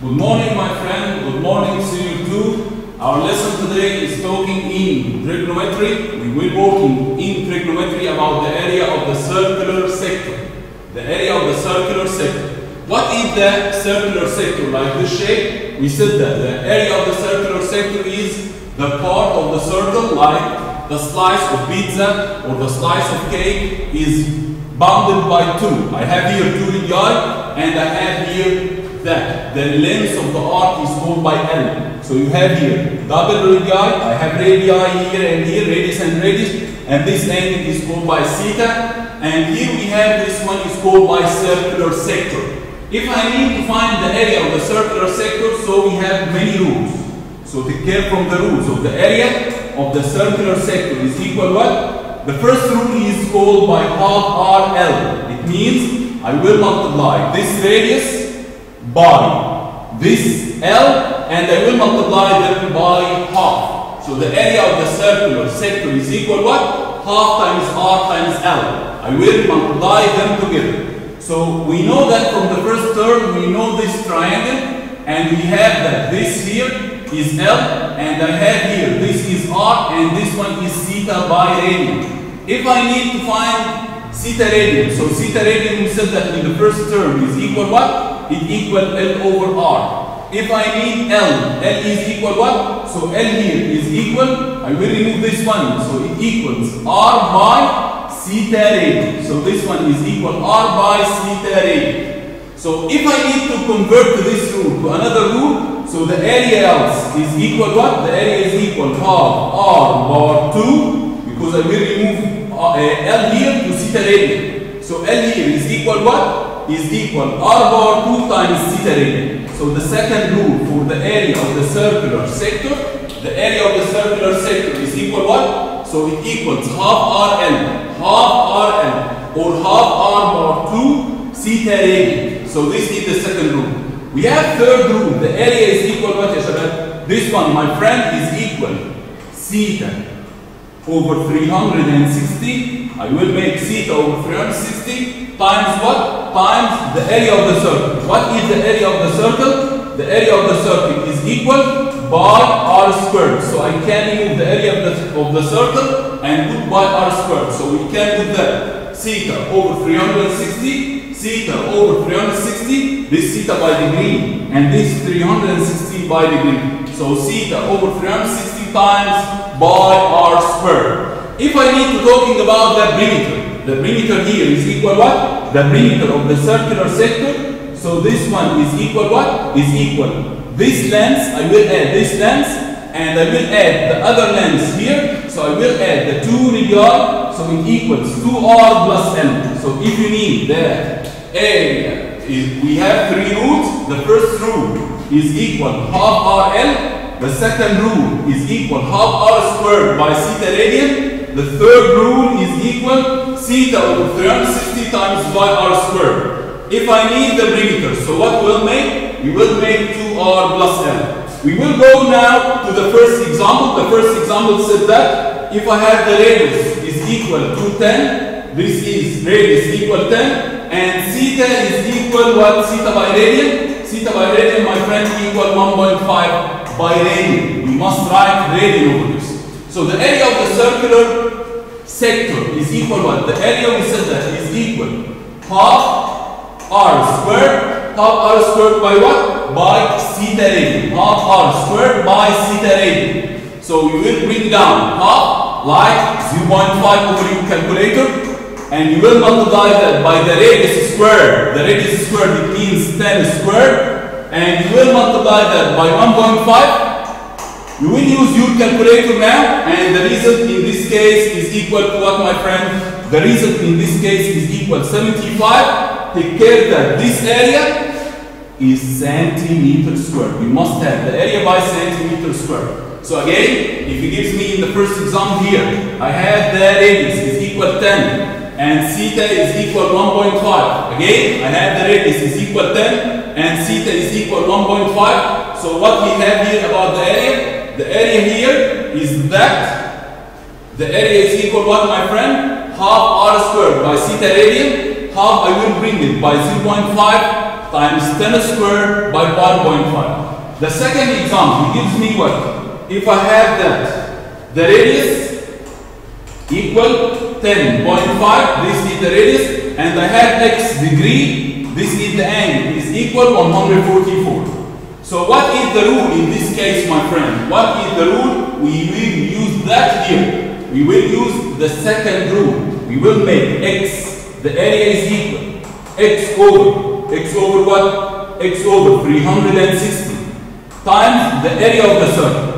Good morning, my friend. Good morning, Senior 2. Our lesson today is talking in trigonometry. We will working in trigonometry about the area of the circular sector. The area of the circular sector. What is the circular sector? Like this shape, we said that the area of the circular sector is the part of the circle, like the slice of pizza or the slice of cake is bounded by two. I have here two radii and I have here that the length of the arc is called by L. So you have here double radii, I have radii here and here, radius and radius, and this angle is called by theta, and here we have this one is called by circular sector. If I need to find the area of the circular sector, so we have many rules. So take care from the rules of the area of the circular sector is equal what? The first rule is called by half RL. It means I will multiply this radius by this L and I will multiply them by half. So the area of the circular sector is equal what? Half times R times L. I will multiply them together. So we know that from the first term we know this triangle and we have that this here is L and I have here this is R and this one is theta by radian. If I need to find theta radian, so theta radian we said that in the first term is equal what? It equal L over R. If I need L, L is equal what? So L here is equal, I will remove this one, so it equals R by theta radian. So this one is equal R by theta radian. So if I need to convert to this rule to another rule, so the area else is equal what? The area is equal half R bar 2, because I will remove L here to theta radian. So L here is equal what? Is equal R bar 2 times theta radian. So the second rule for the area of the circular sector, the area of the circular sector is equal what? So it equals half RL or half R bar 2 theta radian. So this is the second rule. We have third rule. The area is equal what, ya shabab? This one, my friend, is equal theta over 360. I will make theta over 360 times what? Times the area of the circle. What is the area of the circle? The area of the circle is equal by R squared. So I can remove the area of the circle and put by R squared. So we can do that. Theta over 360, theta over 360, this theta by degree, and this 360 by degree. So theta over 360 times by R squared. If I need to talking about the perimeter here is equal what? The perimeter of the circular sector. So this one is equal what? Is equal this length, I will add this length, and I will add the other length here. So I will add the two radii, so it equals 2R plus L. So if you need the area, we have three rules. The first rule is equal half RL. The second rule is equal half R squared by theta radian. The third rule is equal theta over 360 times by R squared. If I need the perimeter, so what we'll make? We will make 2R plus L. We will go now to the first example. The first example said that if I have the radius is equal to 10, this is radius equal 10, and theta is equal what? Theta by radian. Theta by radian, my friend, equal 1.5 by radian. We must write radian over this. So the area of the circular sector is equal what? The area we said that is equal half R squared. Half R squared by what? By theta radian. Half R squared by theta radian. So you will bring down half like 0.5 over your calculator, and you will multiply that by the radius squared. The radius squared, it means 10 squared, and you will multiply that by 1.5. You will use your calculator now, and the result in this case is equal to what, my friend? The result in this case is equal 75. Take care that this area is centimeter squared. We must have the area by centimeter squared. So again, if it gives me in the first example here, I have the radius is equal 10 and theta is equal 1.5. Again, I have the radius is equal 10 and theta is equal 1.5. So what we have here about the area here is that the area is equal what, my friend? Half R squared by theta radian. Half I will bring it by 0.5 times 10 squared by 1.5. The second example gives me what? If I have that the radius equal 10.5, this is the radius, and I have x degree, this is the angle, is equal 144. So what is the rule in this case, my friend? What is the rule? We will use that here. We will use the second rule. We will make x, the area is equal, x over what? X over 360 times the area of the circle.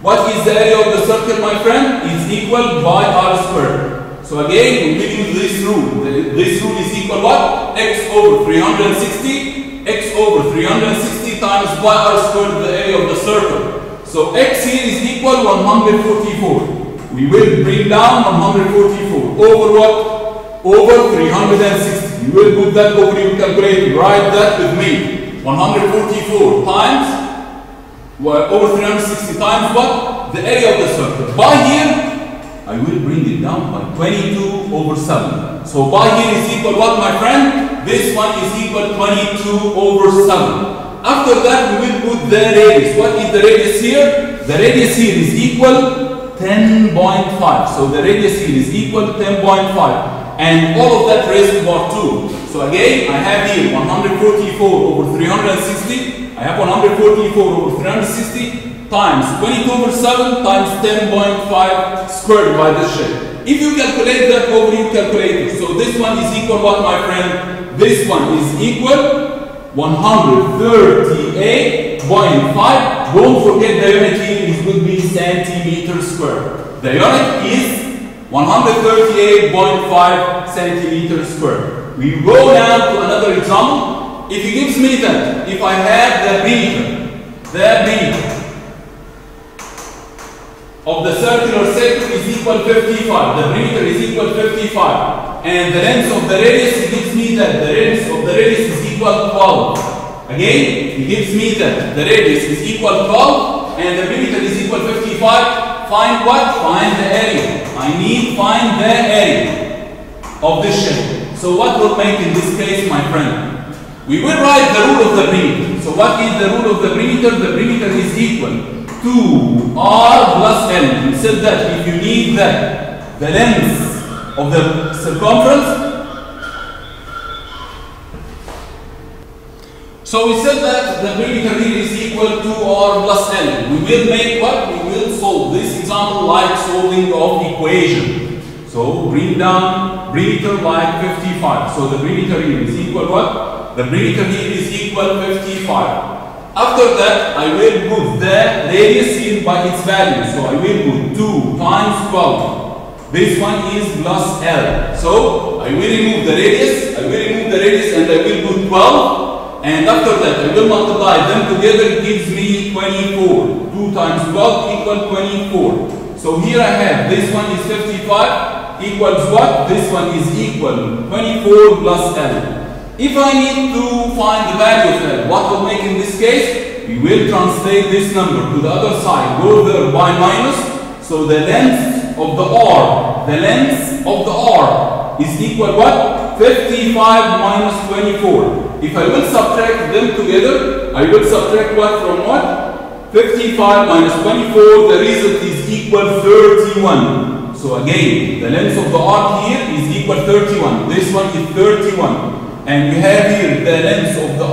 What is the area of the circle, my friend? Is equal by r squared. So again, we will use this rule. This rule is equal what? X over 360, x over 360 times by r squared, the area of the circle. So x here is equal 144. We will bring down 144 over what? Over 360. You will put that over your calculator. Write that with me. 144 times over 360 times what? The area of the circle. By here, I will bring it down by 22 over 7. So by here is equal what, my friend? This one is equal 22 over 7. After that, we will put the radius. What is the radius here? The radius here is equal 10.5. So the radius here is equal 10.5. And all of that raised to power 2. So again, I have here 144 over 360. I have 144 over 360 times 22 over 7 times 10.5 squared by this shape. If you calculate that over your calculator, so this one is equal what, my friend? This one is equal 138.5. Don't forget the unit here is going to be centimeter squared. The unit is 138.5 centimeter squared. We go now to another example. If he gives me that, if I have the perimeter of the circular sector is equal 55. The perimeter is equal 55. And the length of the radius, he gives me that the radius of the radius is equal 12. Again, he gives me that the radius is equal 12 and the perimeter is equal 55. Find what? Find the area. I need find the area of this shape. So what will make in this case, my friend? We will write the rule of the perimeter. So what is the rule of the perimeter? The perimeter is equal to r plus l. We said that if you need the length of the circumference. So we said that the perimeter here is equal to r plus l. We will make what? We will solve this example like solving of equation. So bring down perimeter like 55. So the perimeter here is equal what? The perimeter here is equal 55. After that, I will put the radius here by its value. So I will put 2 times 12. This one is plus L. So I will remove the radius. And I will put 12. And after that, I will multiply them together. It gives me 24. 2 times 12 equal 24. So here I have this one is 55 equals what? This one is equal 24 plus L. If I need to find the value of L, what will make in this case? We will translate this number to the other side. Go there by minus. So the length of the R, is equal what? 55 minus 24. If I will subtract them together, I will subtract what from what? 55 minus 24, the result is equal 31. So again, the length of the arc here is equal 31. This one is 31. And we have here the length of the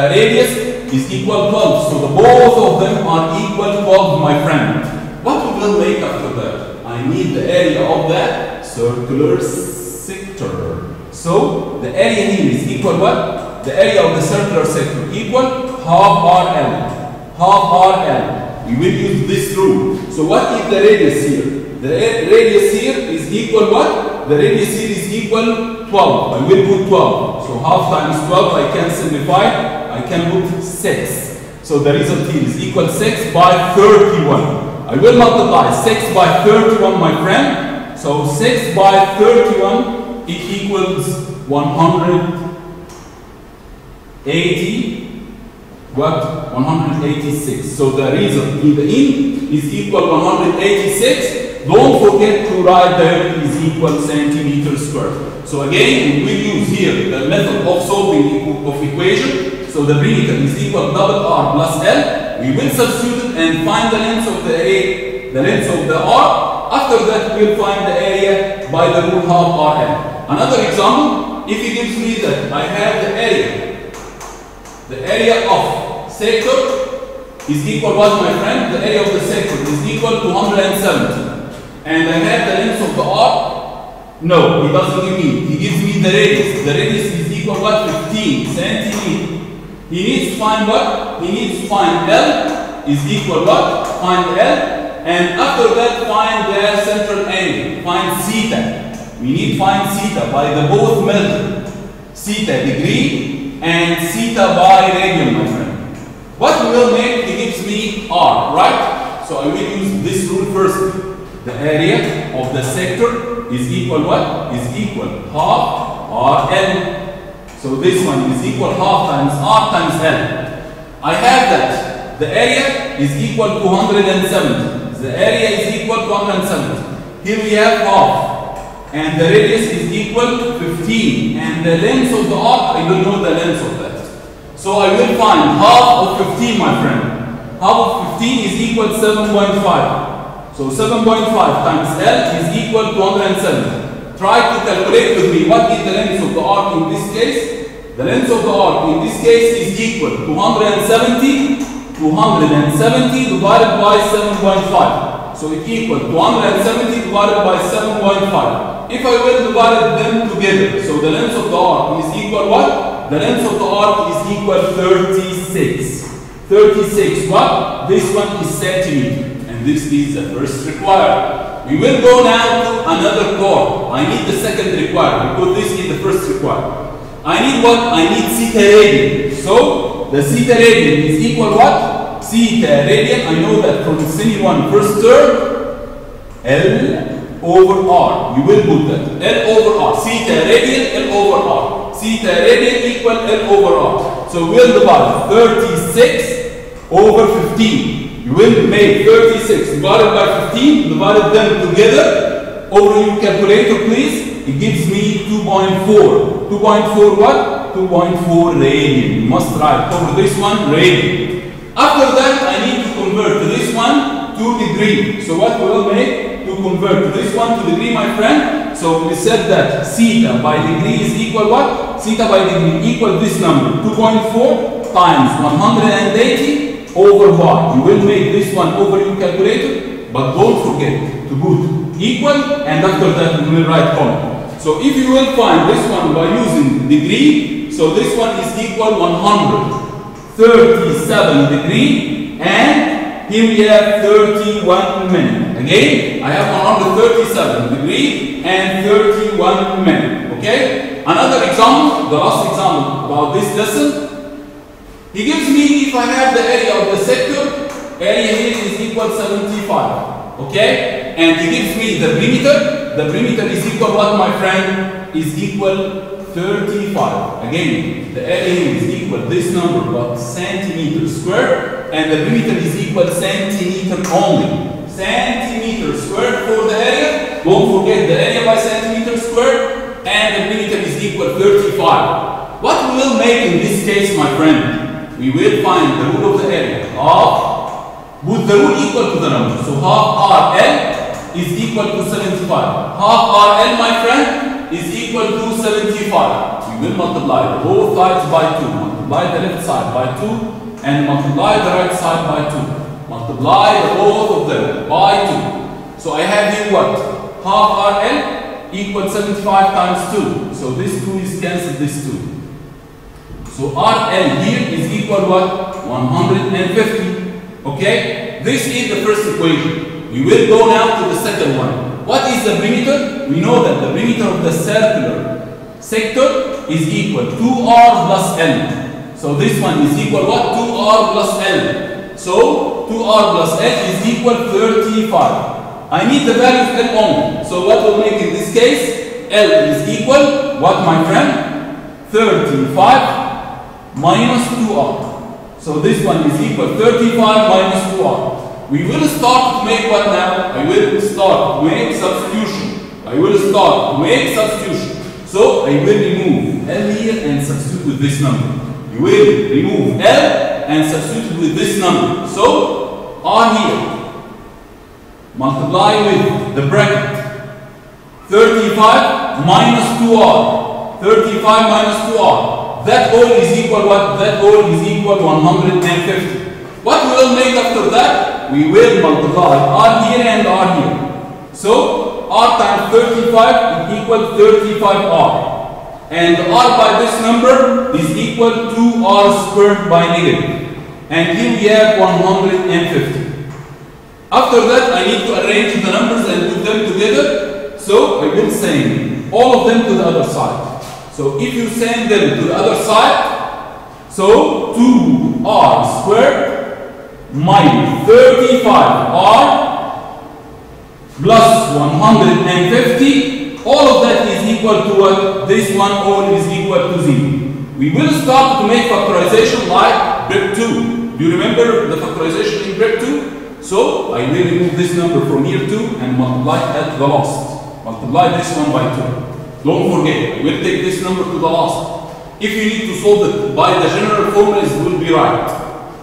radius is equal 12. So the both of them are equal 12, my friend. What we will make after that? I need the area of that circular sector. So the area here is equal what? The area of the circular sector equal half RL. Half RL. We will use this rule. So what is the radius here? The radius here is equal what? The radius here is equal 12. I will put 12. So half times 12, I can simplify. I can put 6. So the result here is equal 6 by 31. I will multiply 6 by 31, my friend. So 6 by 31, it equals 180. What? 186. So the result in the end is equal 186. Don't forget to write the unit is equal centimeter square. So again, we will use here the method of solving of equation. So the perimeter is equal double R plus L. We will substitute it and find the length of the A, the length of the R. After that, we will find the area by the rule half RL. Another example, if he gives me that I have the area of sector is equal what, my friend? The area of the sector is equal to 170. And I have the length of the R. No, he doesn't give me. He gives me the radius. The radius is equal what? 15 centimeters. He needs to find what? He needs to find L is equal what? Find L. And after that, find the central angle. Find theta. We need to find theta by the both method. Theta degree and theta by radian, my friend. What we will make, he gives me R, right? So I will use this rule first. The area of the sector is equal what? Is equal half RL. So this one is equal half times R times L. I have that. The area is equal to 170. The area is equal to 170. Here we have half. And the radius is equal to 15. And the length of the arc, I don't know the length of that. So I will find half of 15, my friend. Half of 15 is equal to 7.5. So 7.5 times L is equal to 170. Try to calculate with me what is the length of the arc in this case. The length of the arc in this case is equal to 270 divided by 7.5. So it equals to 270 divided by 7.5. If I will divide them together, so the length of the arc is equal what? The length of the arc is equal 36. 36 what? This one is centimeter. And this is the first required. We will go now to another chord. I need the second required because this is the first required. I need what? I need theta radian. So the theta radian is equal what? Theta radian, I know that from the sine one first term, L over R. You will put that. L over R. Theta radian, L over R. Theta radian equal L over R. So we'll divide 36 over 15. You will make 36 divided by 15, divided them together. Over your calculator, please. It gives me 2.4. 2.4 what? 2.4 radian. You must write over this one radian. After that, I need to convert this one to degree. So what we will make to convert this one to degree, my friend? So we said that theta by degree is equal what? Theta by degree equal this number, 2.4 times 180 over y. You will make this one over your calculator, but don't forget to put equal, and after that we will write comma. So if you will find this one by using degree, so this one is equal 137 degree, and here we have 31 minutes. Again, I have 137 degree and 31 minutes. Okay? Another example, the last example about this lesson. He gives me, if I have the area of the sector, area here is equal 75. Okay? And he gives me the perimeter. The perimeter is equal what, my friend? Is equal 35. Again, the area is equal this number, but centimeter square, and the perimeter is equal centimeter only. Centimeter square for the area. Don't forget the area by centimeter square, and the perimeter is equal 35. What we will make in this case, my friend? We will find the rule of the area. Half, put the rule equal to the number. So half RL is equal to 75. Half RL, my friend, is equal to 75. We will multiply both sides by 2. Multiply the left side by 2 and multiply the right side by 2. Multiply both of them by 2. So I have here what? Half RL equals 75 times 2. So this 2 is cancelled this 2. So RL here is equal what? 150. Okay? This is the first equation. We will go now to the second one. What is the perimeter? We know that the perimeter of the circular sector is equal to 2R plus L. So this one is equal what? 2R plus L. So 2R plus L is equal 35. I need the value of L only. So what will make in this case? L is equal what, my friend? 35 minus 2R. So this one is equal 35 minus 2R. We will start to make what now? I will start to make substitution. I I will start to make substitution. So I will remove L here and substitute with this number. You will remove L and substitute with this number. So R here, multiply with the bracket 35 minus 2R. 35 minus 2R. That whole is equal what? That whole is equal 150. What we will make after that? We will multiply R here and R here. So R times 35 is equal 35R. And R by this number is equal to R squared by negative. And here we have 150. After that, I need to arrange the numbers and put them together. So I will send all of them to the other side. So if you send them to the other side, so 2R squared minus 35R plus 150, all of that is equal to what? This one all is equal to 0. We will start to make factorization like grade 2. Do you remember the factorization in grade 2? So I will remove this number from here 2 and multiply at the last. Multiply this one by 2. Don't forget, I will take this number to the last. If you need to solve it by the general formula, it will be right.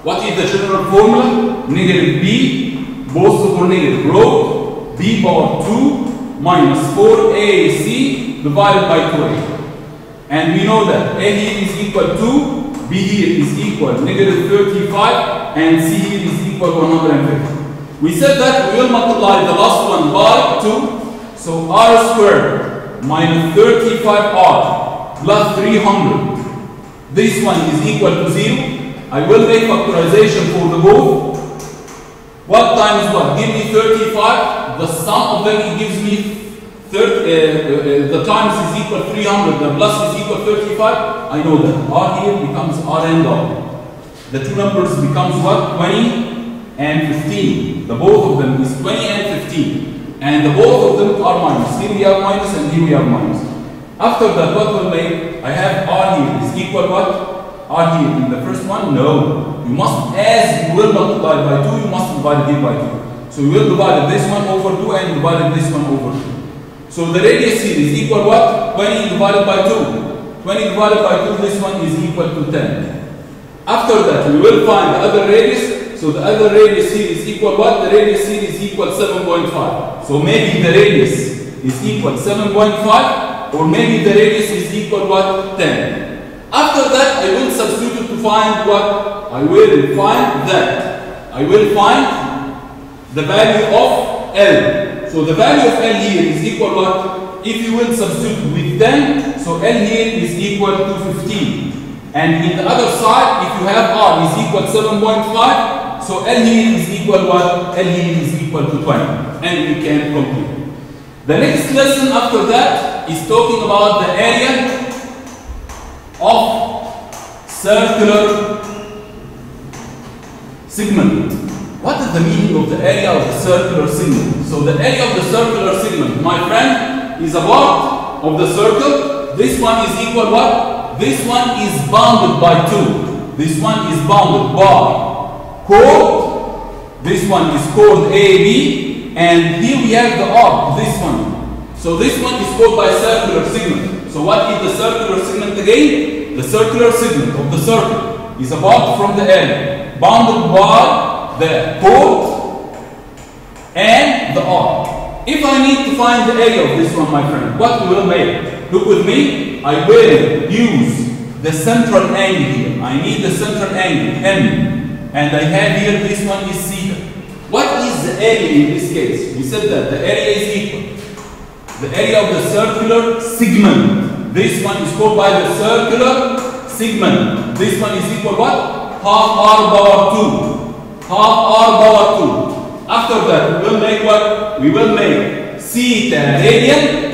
What is the general formula? Negative b, both for negative root, b power 2 minus 4ac divided by 2a. And we know that a here is equal to, b here is equal negative 35, and c here is equal 150. We said that we will multiply the last one by 2, so r squared minus 35R plus 300. This one is equal to 0. I will make factorization for the both. What times what? Give me 35. The sum of them gives me 30, the times is equal 300. The plus is equal 35. I know that. R here becomes R and R. The two numbers becomes what? 20 and 15. The both of them is 20 and 15. And the both of them are minus. Here we have minus and here we have minus. After that, what will make? I have R here is equal what? R here in the first one? No. You must, as you will multiply by 2, you must divide it by 2. So you will divide this one over 2 and divide this one over 2. So the radius here is equal what? 20 divided by 2. 20 divided by 2, this one is equal to 10. After that, we will find the other radius. So the other radius here is equal what? The radius here is equal 7.5. So maybe the radius is equal 7.5 or maybe the radius is equal what? 10. After that, I will substitute to find what? I will find that. I will find the value of L. So the value of L here is equal what? If you will substitute with 10, so L here is equal to 15. And in the other side, if you have R is equal 7.5, so L here is equal what? L here is equal to 20. And we can complete. The next lesson after that is talking about the area of circular segment. What is the meaning of the area of the circular segment? So the area of the circular segment, my friend, is a part of the circle. This one is equal what? This one is bounded by 2. This one is bounded by chord. This one is chord AB, and here we have the arc, this one. So this one is called by circular segment. So what is the circular segment again? The circular segment of the circle is apart from the area, bounded by the chord and the arc. If I need to find the area of this one, my friend, what we will make? Look with me. I will use the central angle here. I need the central angle, M. And I have here, this one is theta. What is the area in this case? We said that the area is equal. The area of the circular segment. This one is called by the circular segment. This one is equal what? Half R power 2. Half R power 2. After that, we will make what? We will make theta radian.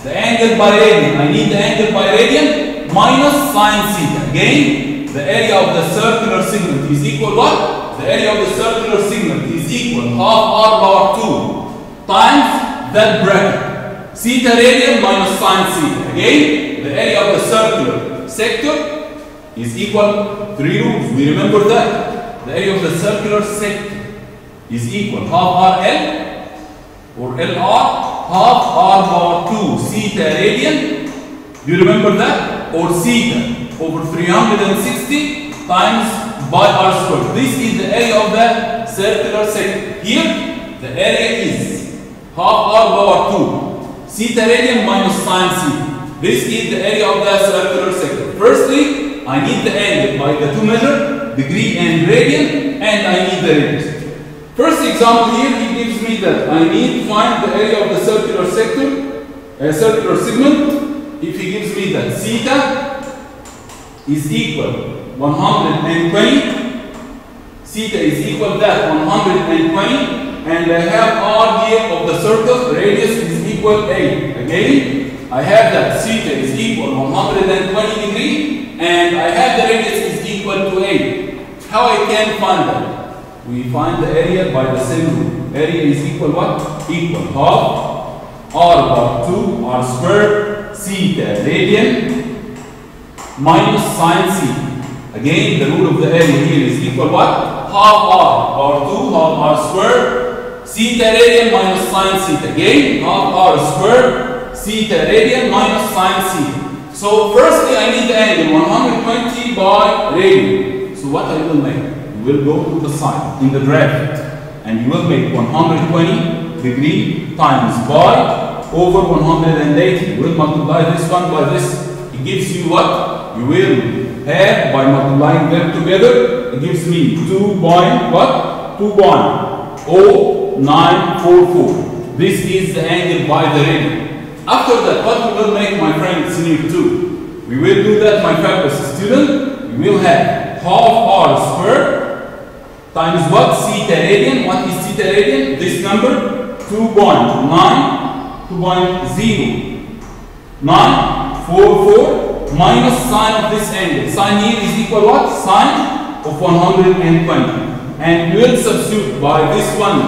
The angle by radian. I need the angle by radian minus sine theta. Again, the area of the circular segment is equal what? The area of the circular segment is equal half R power 2 times that bracket. Theta radian minus sine theta. Again, the area of the circular sector is equal 3 roots. We remember that. The area of the circular sector is equal half RL or LR half r power 2 theta radian. Do you remember that? Or theta over 360 times by r squared. This is the area of the circular sector. Here, the area is half r power 2 theta radian minus sine theta. This is the area of the circular sector. Firstly, I need the angle by the two measure, degree and radian, and I need the radius. First example here, he gives me that I need to find the area of the circular sector, circular segment. If he gives me that theta is equal 120, theta is equal to that 120, and I have r here of the circle, radius is equal a. Again, I have that theta is equal 120 degree, and I have the radius is equal to a. How I can find that? We find the area by the same rule. Area is equal what? Equal half r power 2 r squared theta radian minus sine theta. Again, the rule of the area here is equal what? Half r power 2 half r squared theta radian minus sine theta. Again, half r squared theta radian minus sine theta. So firstly, I need the angle 120 by radian. So what I will make? You will go to the side in the bracket, and you will make 120 degree times by over 180. You will multiply this one by this. It gives you what? You will have by multiplying them together. It gives me 2.0944. This is the angle by the radian. After that, what we will make, my friend, senior 2? We will do that, my fabulous student. We will have half r squared times what? Theta radian. What is theta radian? This number 2.944 minus sine of this angle. Sine here is equal what? Sine of 120. And we will substitute by this one,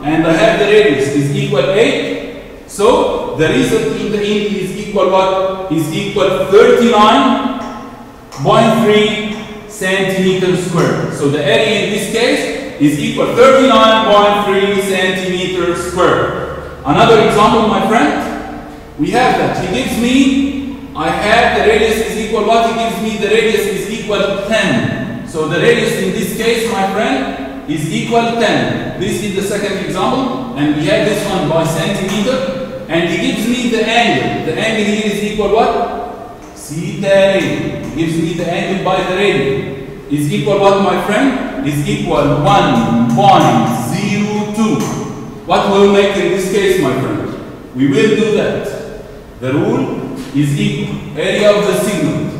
and I have the radius is equal 8. So the result in the end is equal what? Is equal 39.3 centimeters squared. So the area in this case is equal 39.3 centimeters squared. Another example, my friend, we have that. He gives me, I have the radius is equal what? He gives me the radius is equal 10. So the radius in this case, my friend, is equal 10. This is the second example, and we have this one by centimeter. And he gives me the angle. The angle here is equal what? Theta radian. He gives me the angle by the radian. Is equal what, my friend? Is equal 1.02. What will we make in this case, my friend? We will do that. The rule is equal. Area of the segment.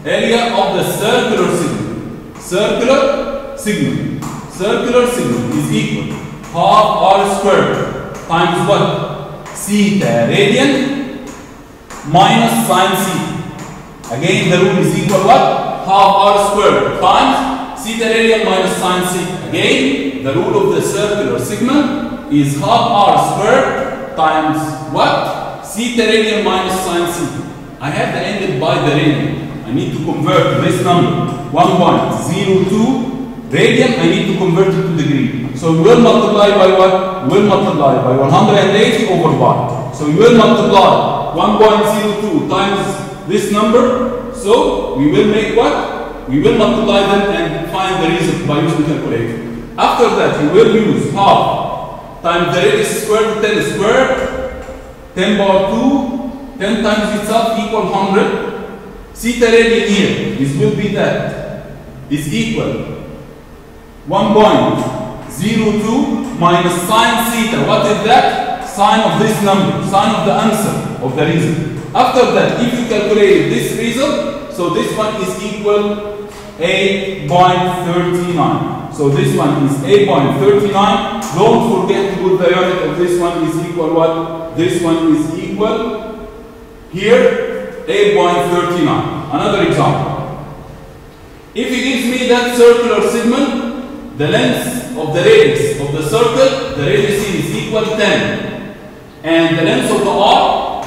Area of the circular segment. Circular segment. Circular segment is equal half r squared times what? Theta radian minus sine theta. Again, the rule is equal what? Half r squared times theta radian minus sine theta. Again, the rule of the circular segment is half r squared times what? Theta radian minus sine theta. I have the angle by the radian. I need to convert this number 1.02 radian. I need to convert it to degree. So we will multiply by what? We will multiply by 180 over pi. So we will multiply 1.02 times this number. So we will make what? We will multiply them and find the result by using calculator. After that, we will use half times the radius squared to 10 squared. 10 power 2, 10 times itself equal 100. Theta radian here will be that is equal 1.02 minus sine theta. What is that? Sine of this number, sine of the answer of the result. After that, if you calculate this result, so this one is equal 8.39. So this one is 8.39. Don't forget to put the unit of this one is equal what? This one is equal here 8.39. Another example. If he gives me that circular segment, the length of the radius of the circle, the radius is equal 10. And the length of the arc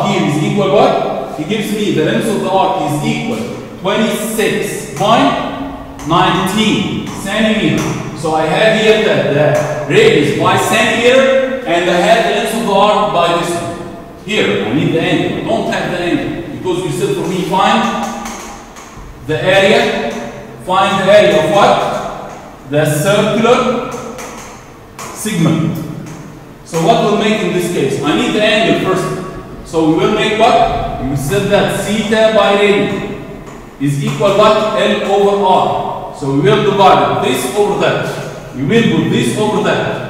here is equal what? He gives me the length of the arc is equal 26.19 centimeters. So I have here the radius by centimeter, and I have the length of far by this one. Here, I need the angle. I don't have the angle because you said for me find the area. Find the area of what? The circular segment. So what will make in this case? I need the angle first. So we will make what? We said that theta by radian is equal what? L over R. So we will divide this over that. We will put this over that.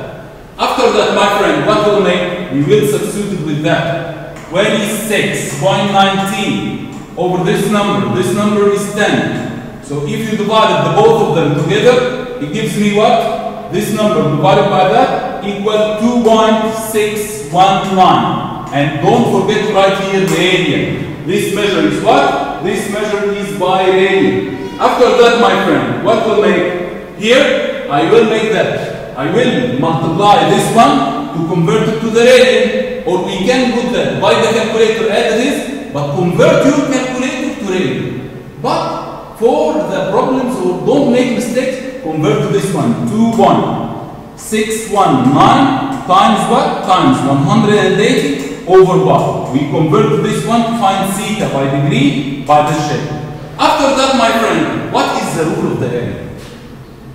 After that, my friend, what will make? We will substitute it with that. 26.19 over this number. This number is 10. So if you divided the both of them together, it gives me what? This number divided by that equal 2.619. And don't forget right here the area. This measure is what? This measure is by radian. After that, my friend, what will make? Here, I will make that. I will multiply this one to convert it to the radian, or we can put that by the calculator as it is, but convert your calculator to radian. But for the problems, or don't make mistakes, convert to this one, 2.619 times what? Times 180 over bar. We convert to this one to find theta by degree by the shape. After that, my friend, what is the rule of the area?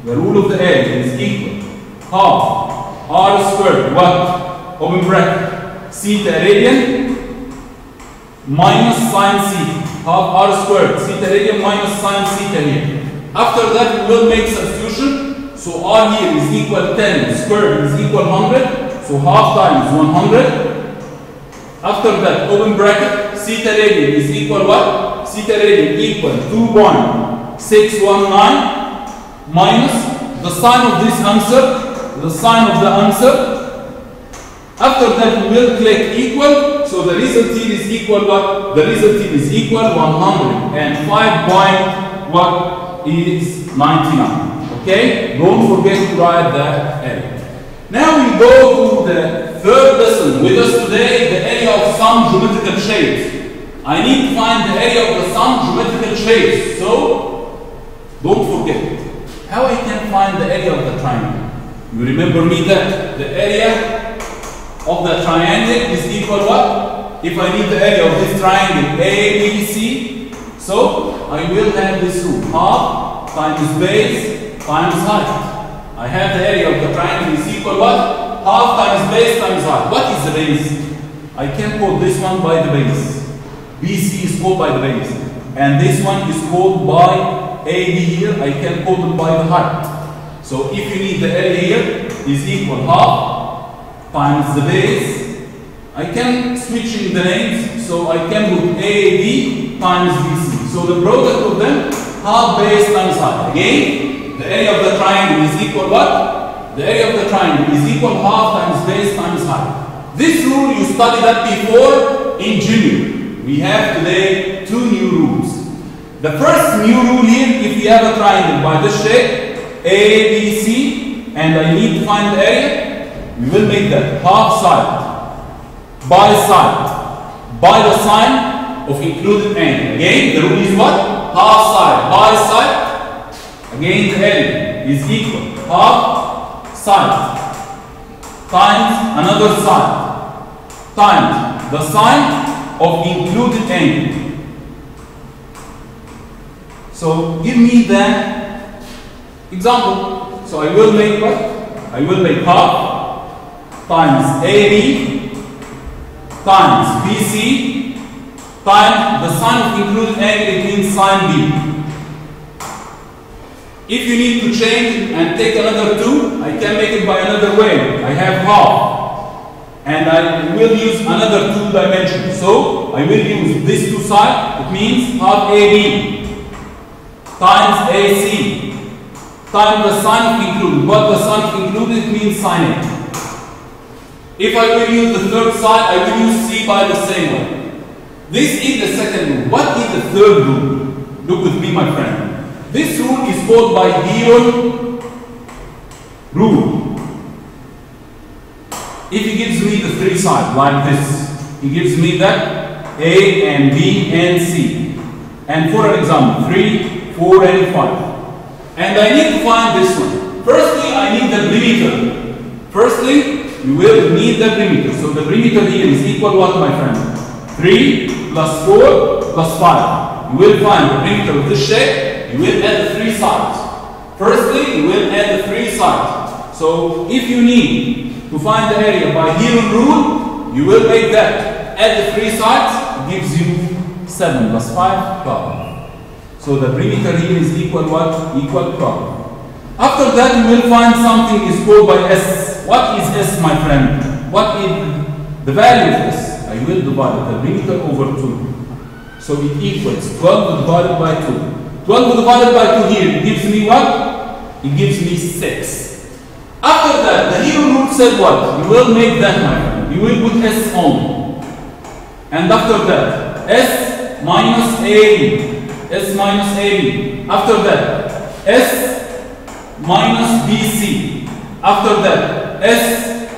The rule of the area is equal half r squared, what? Open bracket, theta radian minus sine theta. Half r squared, theta radian minus sine theta here. After that, we will make substitution. So r here is equal 10, squared is equal 100. So half times 100. After that, open bracket, theta radian is equal what? Theta radian equal 2.619 minus the sign of this answer, the sign of the answer. After that, we will click equal. So the result here is equal what? The result here is equal 105 point what is 99. Okay? Don't forget to write that area. Now we go to the third lesson with us today, the area of some geometrical shapes. I need to find the area of the some geometrical shapes. So don't forget how I can find the area of the triangle. You remember me that the area of the triangle is equal what? If I need the area of this triangle ABC, so I will have this rule, half times base times height. I have the area of the triangle is equal what? Half times base times height. What is the base? I can call this one by the base. BC is called by the base. And this one is called by AB here. I can call it by the height. So if you need the area here is equal half times the base. I can switch in the names. So I can put AB times BC. So the product of them, half base times height. Again, the area of the triangle is equal what? The area of the triangle is equal half times base times height. This rule you studied that before in junior. We have today two new rules. The first new rule here, if we have a triangle by this shape, ABC, and I need to find the area, we will make that half side by the sign of included angle. Again, the rule is what? Half side by side. Again, the area is equal half side times another side times the sign of included angle. So give me the example. So I will make what? I will make half times AB times BC times the sign of included angle, it means sine B. If you need to change and take another 2, I can make it by another way. I have half. And I will use another 2 dimensions. So I will use this 2 side. It means half AB times AC times the sign of included. What the sign of included means sine A. If I will use the third side, I will use C by the same way. This is the second rule. What is the third rule? Look with me, my friend. This rule is called by Diron rule. If he gives me the 3 sides like this, he gives me that A and B and C. And for an example, 3, 4, and 5. And I need to find this one. Firstly, I need the perimeter. Firstly, you will need the perimeter. So the perimeter here is equal what, my friend? 3 plus 4 plus 5. You will find the perimeter of this shape. You will add the 3 sides. Firstly, you will add the 3 sides. So if you need to find the area by Heron rule, you will make that. Add the 3 sides, it gives you 7 plus 5, 12. So the perimeter here is equal what? Equal 12. After that, you will find something is called by S. What is S, my friend? What is the value of S? I will divide the perimeter over 2. So it equals 12 divided by 2. 12 divided by 2 here, it gives me what? It gives me 6. After that, the Heron rule said what? You will make that, my friend. You will put S only. And after that, S minus AB. S minus AB. After that, S minus BC. After that, S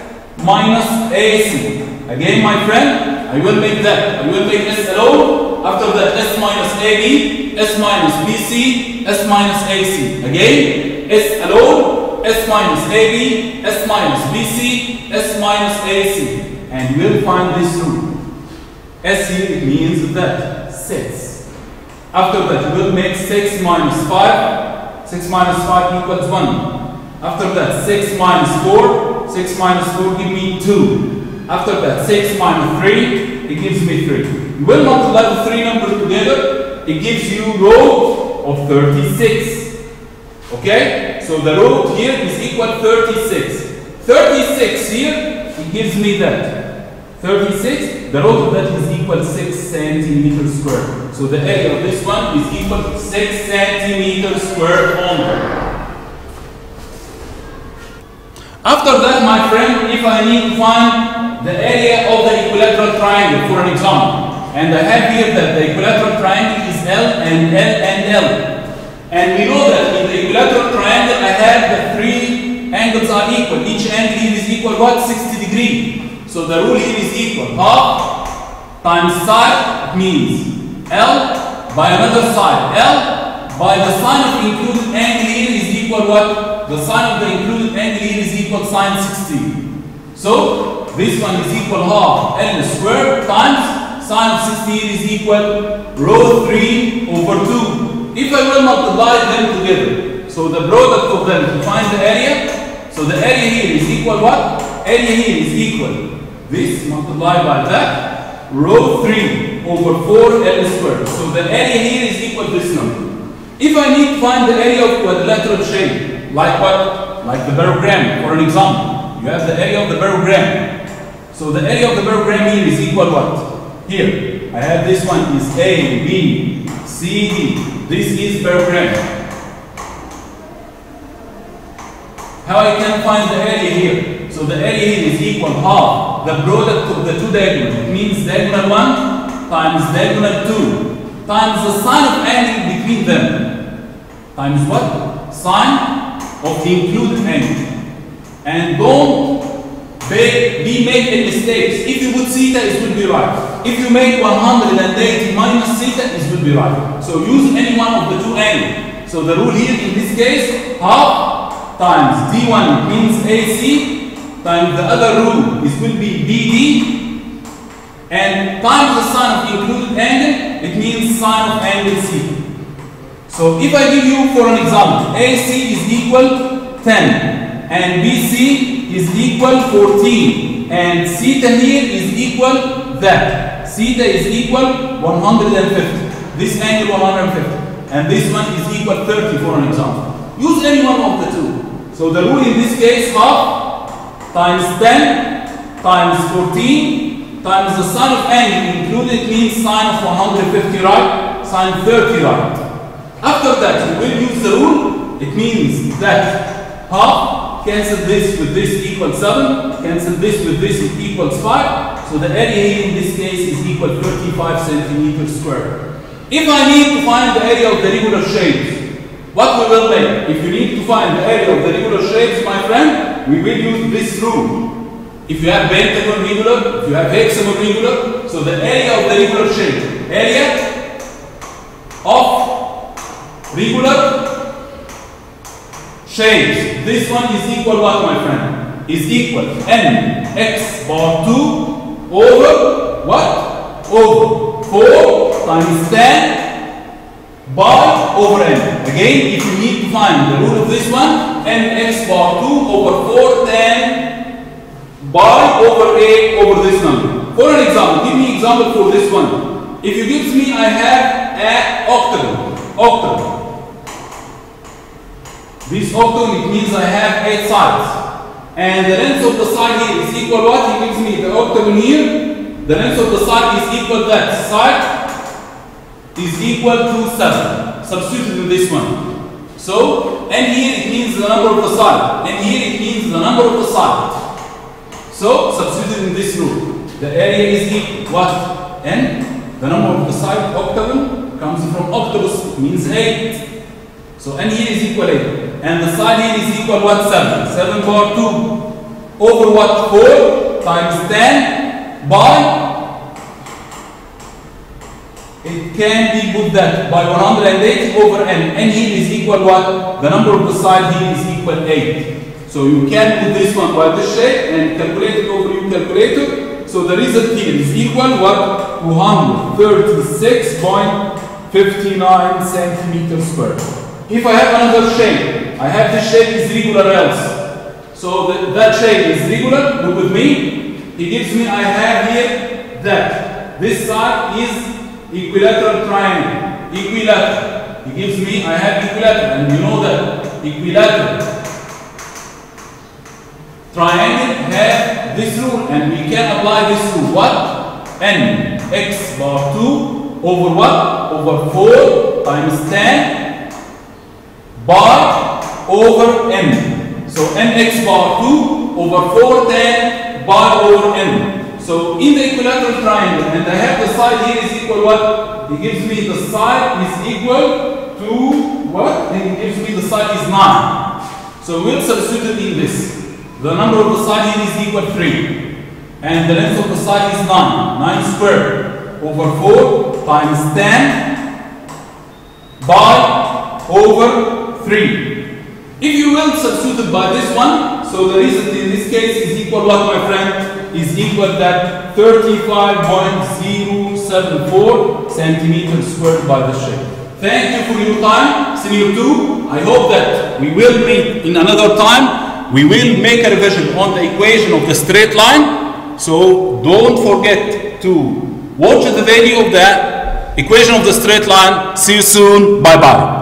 minus AC. Again, my friend, I will make that. I will make S alone. After that, S minus AB, S minus BC, S minus AC. Again, S alone, S minus AB, S minus BC, S minus AC. And you will find this rule. S here, it means that 6. After that, you will make 6 minus 5. 6 minus 5 equals 1. After that, 6 minus 4. 6 minus 4 give me 2. After that, 6 minus 3, it gives me 3. You will multiply the 3 numbers together. It gives you row of 36. Okay? So the row here is equal 36. 36 here, it gives me that. 36, the root of that is equal 6 centimeters squared. So the area of this one is equal to 6 centimeters squared only. After that, my friend, if I need to find the area of the equilateral triangle, for an example, and I have here that the equilateral triangle is L and L and L. And we know that in the equilateral triangle, I have the 3 angles are equal. Each angle here is equal what? 60 degrees. So the rule here is equal. Half times side, it means L by another side. L by the sine of included angle here is equal what? The sine of the included angle here is equal sine 60. So this one is equal half L squared times sine of 60 here is equal rho 3 over 2. If I will multiply them together, so the product of them to find the area, so the area here is equal what? Area here is equal this multiplied by that, rho 3 over 4 L squared. So the area here is equal to this number. If I need to find the area of quadrilateral shape, like what? Like the parallelogram, for an example. You have the area of the parallelogram. So the area of the parallelogram here is equal what? Here, I have this one is A, B, C, D. This is parallelogram. How I can find the area here? So the area here is equal half the product of the two diagonals. It means diagonal 1 times diagonal 2 times the sine of angle between them. Times what? Sine of the included angle. And don't be make any mistakes. If you put theta, it will be right. If you make 180 minus theta, it will be right. So use any one of the two angles. So the rule here in this case, half times D1 means AC times the other rule, it will be BD, and times the sine of included angle, it means sine of angle C. So if I give you for an example, AC is equal 10, and BC is equal 14, and theta here is equal that. Theta is equal 150. This angle 150, and this one is equal 30 for an example. Use any one of the two. So the rule in this case, half times 10 times 14 times the sine of angle included means sine of 150 right, sine 30 right. After that, you will use the rule. It means that half cancel this with this equals 7, cancel this with this it equals 5. So the area here in this case is equal 35 centimeters squared. If I need to find the area of the regular shapes, what we will make? If you need to find the area of the regular shapes, my friend, we will use this rule. If you have pentagon regular, if you have hexagon regular, so the area of the regular shape, area of regular shapes, this one is equal what, my friend? is equal nx bar 2 over what? Over 4 times tan by over n. Again, if you need to find the root of this one, nx bar 2 over 4 tan by over a over this number. For an example, give me an example for this one. If you give me, I have an octagon. This octagon, it means I have 8 sides. And the length of the side here is equal what? He gives me the octagon here. The length of the side is equal that. Side is equal to 7. Substitute in this one. So, n here it means the number of the side. And here it means the number of the side. So, substitute in this rule. The area is equal what? N. The number of the side octagon comes from octopus. It means 8. So, n here is equal 8. And the side here is equal what? 7. 7 bar 2 over what? 4 times 10 by, it can be put that by 108 over n. N here is equal what? The number of the side here is equal 8. So you can put this one by this shape and calculate it over your calculator. So the result here is equal what? 236.59 centimeters squared. If I have another shape, I have this shape is regular else. So that shape is regular. Look with me. He gives me, I have here that this side is equilateral triangle. Equilateral. He gives me, I have equilateral, and you know that equilateral triangle have this rule, and we can apply this rule. What? N x bar 2 over what? Over 4 times 10 by over n. So nx bar 2 over 4 10 by over n. So in the equilateral triangle, and I have the side here is equal what? He gives me the side is equal to what? And he gives me the side is 9. So we'll substitute in this. The number of the side here is equal 3. And the length of the side is 9. 9 squared over 4 times 10 by over 3. If you will substitute by this one, so the result in this case is equal what, my friend? Is equal that 35.074 centimeters squared by the shape. Thank you for your time, Senior 2. I hope that we will meet in another time. We will make a revision on the equation of the straight line. So don't forget to watch the video of the equation of the straight line. See you soon. Bye-bye.